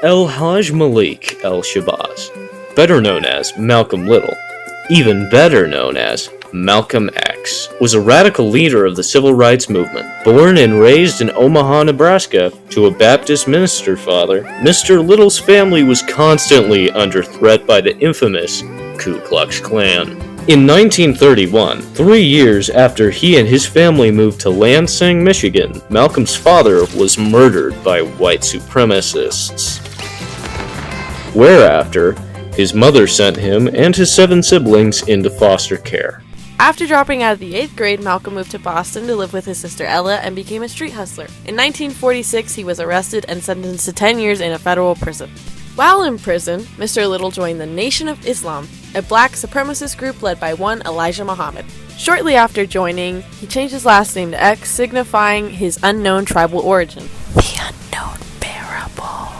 El-Hajj Malik el-Shabazz, better known as Malcolm Little, even better known as Malcolm X, was a radical leader of the civil rights movement. Born and raised in Omaha, Nebraska, to a Baptist minister father, Mr. Little's family was constantly under threat by the infamous Ku Klux Klan. In 1931, 3 years after he and his family moved to Lansing, Michigan, Malcolm's father was murdered by white supremacists. Whereafter, his mother sent him and his 7 siblings into foster care. After dropping out of the 8th grade, Malcolm moved to Boston to live with his sister Ella and became a street hustler. In 1946, he was arrested and sentenced to 10 years in a federal prison. While in prison, Mr. Little joined the Nation of Islam, a black supremacist group led by one Elijah Muhammad. Shortly after joining, he changed his last name to X, signifying his unknown tribal origin. The unknown parable.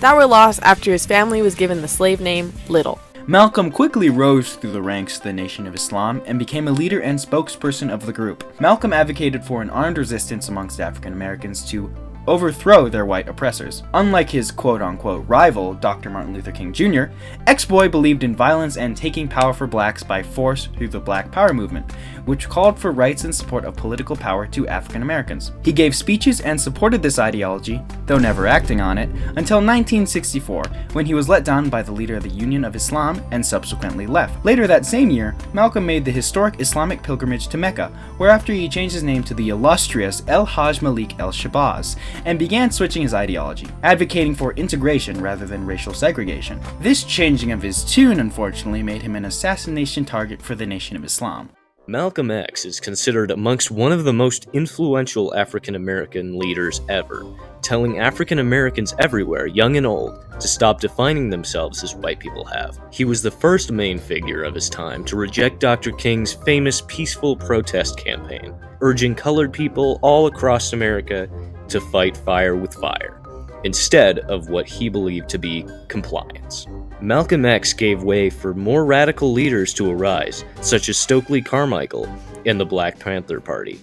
That were lost after his family was given the slave name Little. Malcolm quickly rose through the ranks of the Nation of Islam and became a leader and spokesperson of the group. Malcolm advocated for an armed resistance amongst African Americans to overthrow their white oppressors. Unlike his quote-unquote rival, Dr. Martin Luther King Jr., X-Boy believed in violence and taking power for blacks by force through the Black Power movement, which called for rights and support of political power to African Americans. He gave speeches and supported this ideology, though never acting on it, until 1964, when he was let down by the leader of the Union of Islam and subsequently left. Later that same year, Malcolm made the historic Islamic pilgrimage to Mecca, whereafter he changed his name to the illustrious El-Hajj Malik el-Shabazz, and began switching his ideology, advocating for integration rather than racial segregation. This changing of his tune, unfortunately, made him an assassination target for the Nation of Islam. Malcolm X is considered amongst one of the most influential African American leaders ever, telling African Americans everywhere, young and old, to stop defining themselves as white people have. He was the first main figure of his time to reject Dr. King's famous peaceful protest campaign, urging colored people all across America to fight fire with fire, instead of what he believed to be compliance. Malcolm X gave way for more radical leaders to arise, such as Stokely Carmichael and the Black Panther Party.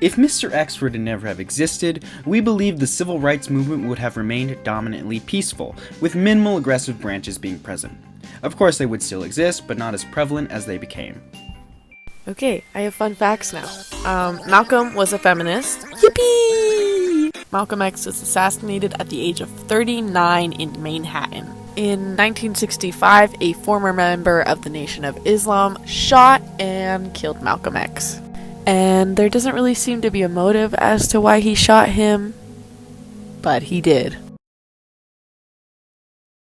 If Mr. X were to never have existed, we believe the civil rights movement would have remained dominantly peaceful, with minimal aggressive branches being present. Of course, they would still exist, but not as prevalent as they became. Okay, I have fun facts now. Malcolm was a feminist. Yippee! Malcolm X was assassinated at the age of 39 in Manhattan. In 1965, a former member of the Nation of Islam shot and killed Malcolm X. And there doesn't really seem to be a motive as to why he shot him, but he did.